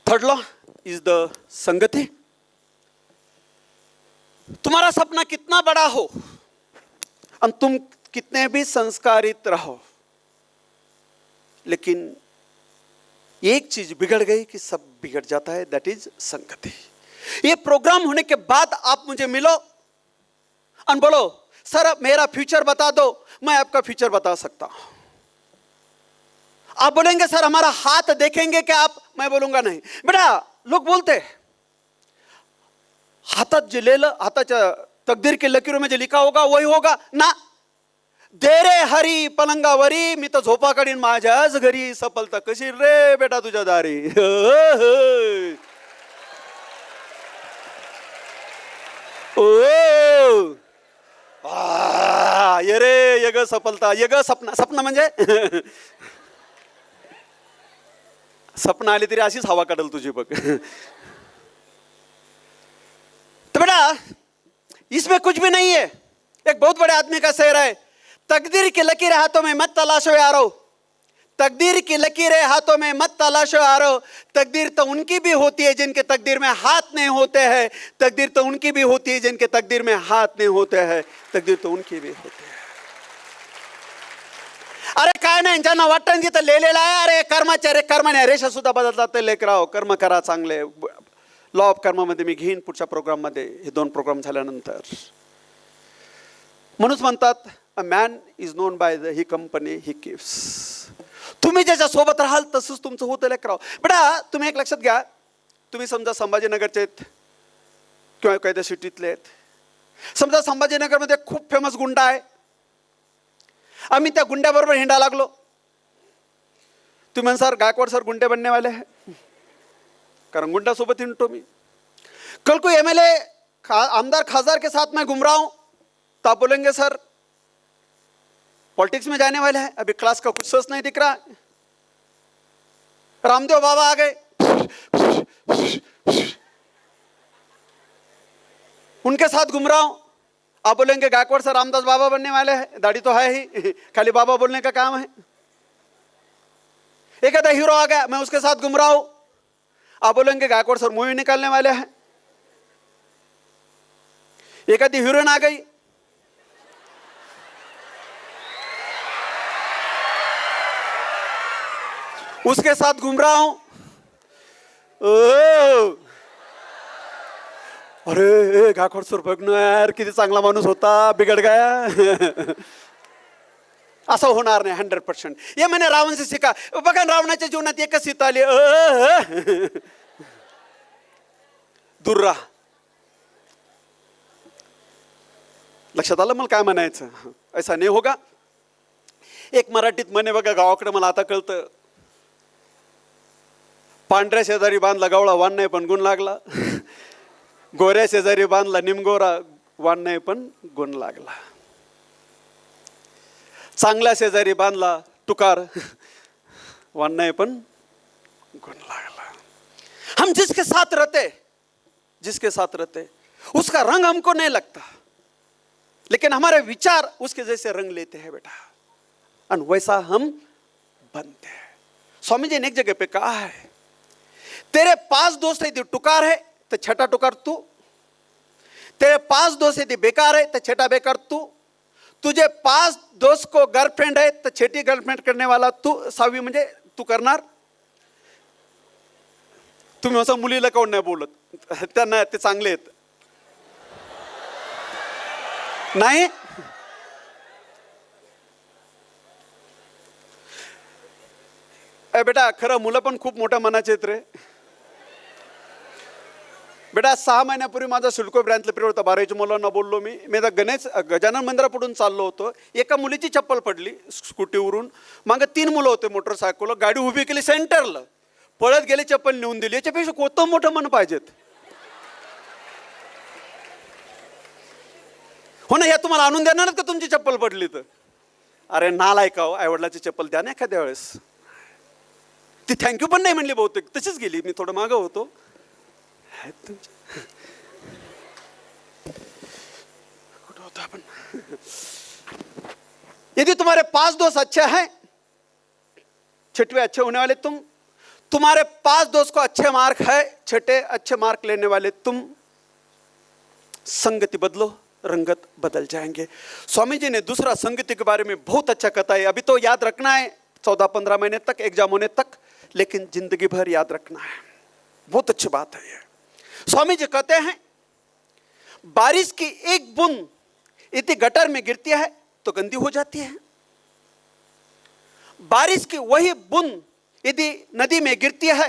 Third law is the संगति। तुम्हारा सपना कितना बड़ा हो और तुम कितने भी संस्कारित रहो, लेकिन एक चीज बिगड़ गई कि सब बिगड़ जाता है, दैट इज संगति। ये प्रोग्राम होने के बाद आप मुझे मिलो और बोलो सर मेरा फ्यूचर बता दो, मैं आपका फ्यूचर बता सकता हूं। आप बोलेंगे सर हमारा हाथ देखेंगे क्या आप? मैं बोलूंगा नहीं। बेटा लोग बोलते हातात जे लिहिलं, हाताच्या तकदीर की लकीरों में जे लिखा होगा वही होगा ना। दे रे हरी पलंगावरी, मी तर झोपा काढीन माझ्याच घरी, सफलता कशी रे बेटा तुझ्या दारी। ओ ये रे ये ग सफलता, ये ग सपना। सपना म्हणजे सपना आली तरी अशीच हवा काढल तुझी बघ। तो बेटा इसमें कुछ भी नहीं है। एक बहुत बड़े आदमी का शेर है, तकदीर की लकीरें हाथों में मत तलाशो यारो, तकदीर की लकीरें हाथों में मत तलाशो यारो। तकदीर तो उनकी भी होती है जिनके तकदीर में हाथ नहीं होते हैं, तकदीर तो उनकी भी होती है जिनके तकदीर में हाथ नहीं होते हैं, तकदीर तो उनकी भी होती है। अरे काय नाही, ज्यांना वाटतं तिथं लिहिलेलं आहे, अरे कर्माचे, अरे कर्माने रेषा सुद्धा बदलतात ते लेकराव, कर्म करा चांगले। लॉ ऑफ कर्मामध्ये मी घेईन पुढच्या प्रोग्राममध्ये, हे 2 प्रोग्राम झाल्यानंतर। म्हणून म्हणतात a man is known by the he company he keeps. तुम्ही ज्याच्या सोबत राहाल तसंच तुमचं होतं लेकराव। बेटा तुम्ही एक लक्षात घ्या, तुम्ही समजा संभाजीनगरचे आहेत किंवा एखाद्या सिटीतले आहेत, समजा संभाजीनगरमध्ये खूप फेमस गुंडा आहे, आम्ही त्या गुंड्याबरोबर हिंडा लागलो। तुम्ही म्हण सर गायकवाड सर गुंडे बनने वाले हैं, कारण गुंडा सोबत हिंडतो मी। कल कोई एमएलए आमदार खासदार के साथ मैं घूम रहा हूं तो आप बोलेंगे सर पॉलिटिक्स में जाने वाले हैं, अभी क्लास का कुछ सोच नहीं दिख रहा। रामदेव बाबा आ गए, उनके साथ घूम रहा हूं, आप बोलेंगे गायकवाड़ सर रामदास बाबा बनने वाले हैं, दाढ़ी तो है ही, खाली बाबा बोलने का काम है। एक आधा हीरो आ गया, मैं उसके साथ घूम रहा हूं, आप बोलेंगे गायकवाड़ सर मूवी निकालने वाले हैं। एक आधी हीरोइन आ गई, उसके साथ घूम रहा हूं, अरे गायकवाड सर बघ ना यार किती चांगला माणूस होता, बिगड़ गया। असं होणार नाही 100%। ये मैंने रावण से सीखा। बघा रावणाच्या जीवनात एकच सीता आली, दूर राहा। लक्षात आलं मला काय म्हणायचं? ऐसा नाही होगा। एक मराठीत म्हणे बघा, गावाकडे मला आता कळतं, पांढऱ्या शेजारी बांधला गवळा वाण नाही पण गुण लागला, गोऱ्या शेजारी बांधला निमगोरा वाण नाही पण गुण लागला, चांगल्या शेजारी बांधला तुकार वाण नाही पण गुण लागला। हम जिसके साथ रहते उसका रंग हमको नहीं लगता, लेकिन हमारे विचार उसके जैसे रंग लेते हैं बेटा, और वैसा हम बनते हैं। स्वामी जी ने एक जगह पे कहा है, तेरे 5 दोस्त है टुकार है तो छठा टुकार तू, तेरे 5 दोस्त है बेकार है तो छठा बेकार तू, तुझे 5 दोस्त को गर्लफ्रेंड है तो छठी गर्लफ्रेंड करने वाला तू, 6वी म्हणजे तू करणार। तुम्ही असं मुलीला कोण नाही बोलत, त्यांना ते चांगले आहेत नाही। बेटा खरं मुलं पण खूप मोठ्या मनाचे आहेत रे बेटा। 6 महिन्यापूर्वी माझा सिडको ब्रँचला पिरियड होता, 12वीच्या मुलांना बोललो मी आता गजानन मंदिरापुढून चाललो होतो, एका मुलीची चप्पल पडली स्कूटीवरून, मागे 3 मुलं होते मोटरसायकल, गाडी उभी केली सेंटरला, पळत गेली चप्पल नेऊन दिली। याच्यापेक्षा कोणतं मोठं मन पाहिजेत? हो ना, या तुम्हाला आणून देणार का तुमची चप्पल पडली तर? अरे नालायका हो, आईवडिलाची चप्पल द्या ना एखाद्या वेळेस। ती थँक्यू पण नाही म्हणली बहुतेक, तशीच गेली। मी थोडं मागं होतो, कुठं होतो आपण? यदि तुम्हारे 5 दोस्त अच्छे हैं, 6वें अच्छे होने वाले तुम्हारे 5 दोस्त को अच्छे मार्क है, छठे अच्छे मार्क लेने वाले तुम, संगति बदलो, रंगत बदल जाएंगे। स्वामी जी ने दूसरा संगति के बारे में बहुत अच्छा कहता है। अभी तो याद रखना है 14-15 महीने तक, एग्जाम होने तक, लेकिन जिंदगी भर याद रखना है। बहुत अच्छी बात है ये। स्वामी जी कहते हैं बारिश की एक बूंद यदि गटर में गिरती है तो गंदी हो जाती है, बारिश की वही बूंद यदि नदी में गिरती है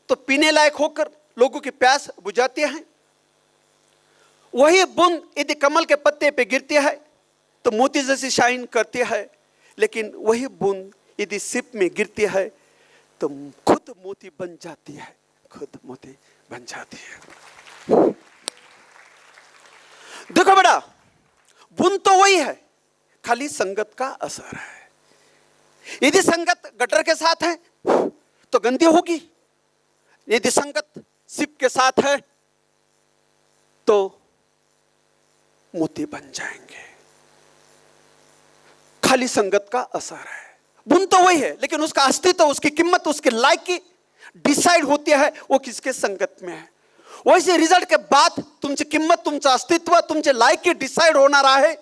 तो पीने लायक होकर लोगों की प्यास बुझाती है, वही बूंद यदि कमल के पत्ते पे गिरती है तो मोती जैसी शाइन करती है, लेकिन वही बूंद यदि सिप में गिरती है तो खुद मोती बन जाती है, खुद मोती बन जाती है। देखो बेटा, बूंद तो वही है, खाली संगत का असर है। यदि संगत गटर के साथ है तो गंदी होगी, यदि संगत सिप के साथ है तो मोती बन जाएंगे। खाली संगत का असर है। बूंद तो वही है, लेकिन उसका अस्तित्व, उसकी कीमत, उसकी लायकी डिसाइड होती है वो किसके संगत में है। वैसे रिजल्ट के बाद तुमची किंमत, तुमचं अस्तित्व, तुमचे लायकी डिसाइड होणार आहे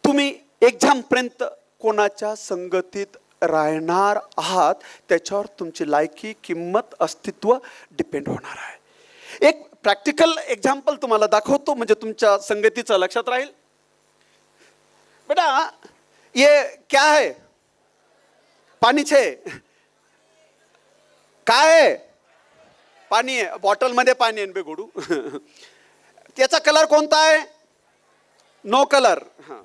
तुम्ही एक्झाम पर्यंत कोणाच्या संगतीत राहणार आहात त्याच्यावर तुमची लायकी, किंमत, अस्तित्व डिपेंड होणार आहे। एक प्रॅक्टिकल एग्जाम्पल तुम्हाला दाखवतो म्हणजे तुमच्या संगतीचं लक्षात राहील। बेटा ये क्या है? पानी छे, काय आहे? पाणी आहे, बॉटल मध्ये पाणी आहे बेगोडू। त्याचा कलर कोणता आहे? No colour. हा,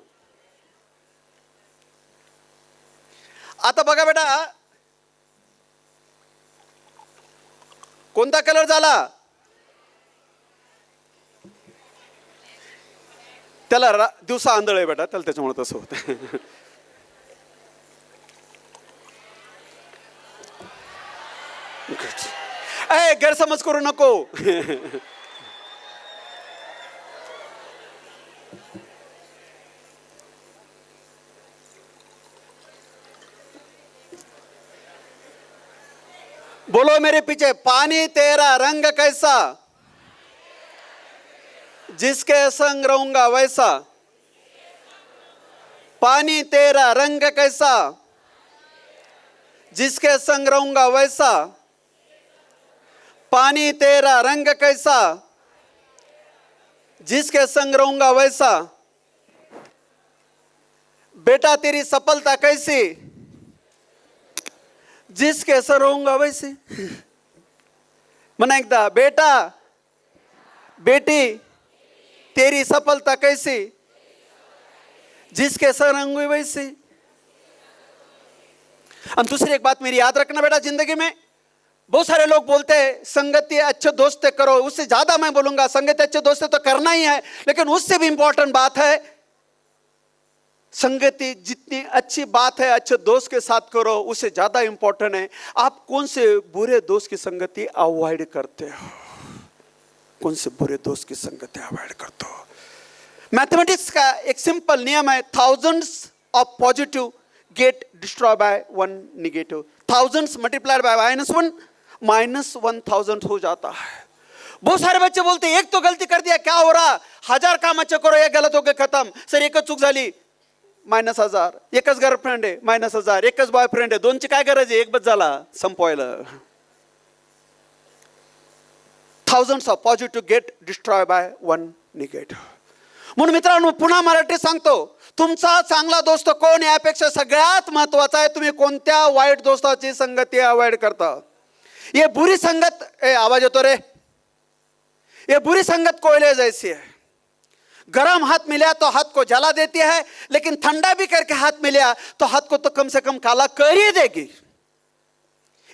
आता बघा बेटा, कोणता कलर झाला? त्याला दिवसा आंधळ आहे बेटा, त्याला त्याच्यामुळे तसं होतं। ए, गैरसमज करू नको। बोलो मेरे पीछे, पानी तेरा रंग कैसा, जिसके संग रहूंगा वैसा। पानी तेरा रंग कैसा, जिसके संग रहूंगा वैसा। पानी तेरा रंग कैसा, जिसके संग रहूंगा वैसा। बेटा तेरी सफलता कैसी, जिसके संग रहूंगा वैसी। म्हणा एकदा, बेटा बेटी तेरी सफलता कैसी, जिसके संग रहूंगी वैसी। और दूसरी एक बात मेरी याद रखना बेटा, जिंदगी में बहुत सारे लोग बोलते हैं संगति अच्छे दोस्त करो, उससे ज्यादा मैं बोलूंगा संगति अच्छे दोस्त तो करना ही है, लेकिन उससे भी इंपॉर्टेंट बात है संगति जितनी अच्छी बात है अच्छे दोस्त के साथ करो, उससे ज्यादा इंपॉर्टेंट है आप कौन से बुरे दोस्त की संगति अवॉइड करते हो, कौन से बुरे दोस्त की संगति अवॉइड करते हो। मैथमेटिक्स का एक सिंपल नियम है, thousands of positive get destroy by one negative. Thousands multiplied by -1 -1000 हो जाता है। बहुत सारे बच्चे बोलते हैं एक तो गलती कर दिया क्या हो रहा, 1000 काम अच्छे करो, एक गलत हो गए खत्म। सर एकच चूक झाली -1000, एकच गर्लफ्रेंड आहे -1000, एकच बॉयफ्रेंड आहे, दोनची काय गरज आहे, एक बस झाला संपवायला। Thousands of positive get destroy by one negative. म्हणून मित्रांनो पुन्हा मराठी सांगतो, तुमचा चांगला दोस्त कोण यापेक्षा सगळ्यात महत्वाचा आहे तुम्ही कोणत्या वाईट दोस्ताची संगती अवॉइड करता। ये बुरी संगत, आवाज येतो रे, ये बुरी संगत कोयले जैसी है, गरम हाथ मिला तो हाथ को जला देती है, लेकिन ठंडा भी करके हाथ मिला तो हाथ को तो कम से कम काला कर ही देगी।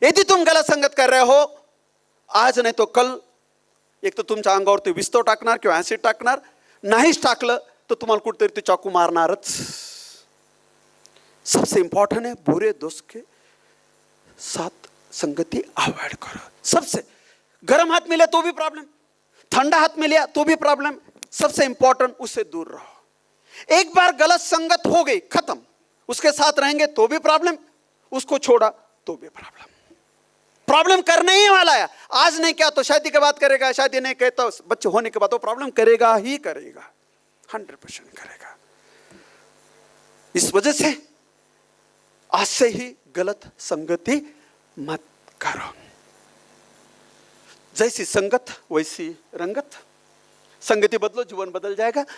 यदि तुम गलत संगत कर रहे हो आज नहीं तो कल, एक तो तुमच्या अंगावरती विस्तव टाकणार किंवा ऍसिड टाकणार, नाहीच टाकलं तो तुम्हाला कुठेतरी ते चाकू मारणारच। सबसे इंपॉर्टेंट है बुरे दोस्त के साथ संगति अवॉइड करो। सबसे गर्म हाथ मिले तो भी प्रॉब्लम, ठंडा हाथ मिला तो भी प्रॉब्लम, सबसे इंपॉर्टेंट उससे दूर रहो। एक बार गलत संगत हो गई खत्म, उसके साथ रहेंगे तो भी प्रॉब्लम, उसको छोड़ा तो भी प्रॉब्लम करने ही वाला है। आज नहीं क्या तो शादी के बाद करेगा, शादी नहीं कहता तो बच्चे होने के बाद वो प्रॉब्लम करेगा ही करेगा, 100% करेगा। इस वजह से आज से ही गलत संगति मत करो। जैसी संगत वैसी रंगत। संगति बदलो, जीवन बदल जाएगा।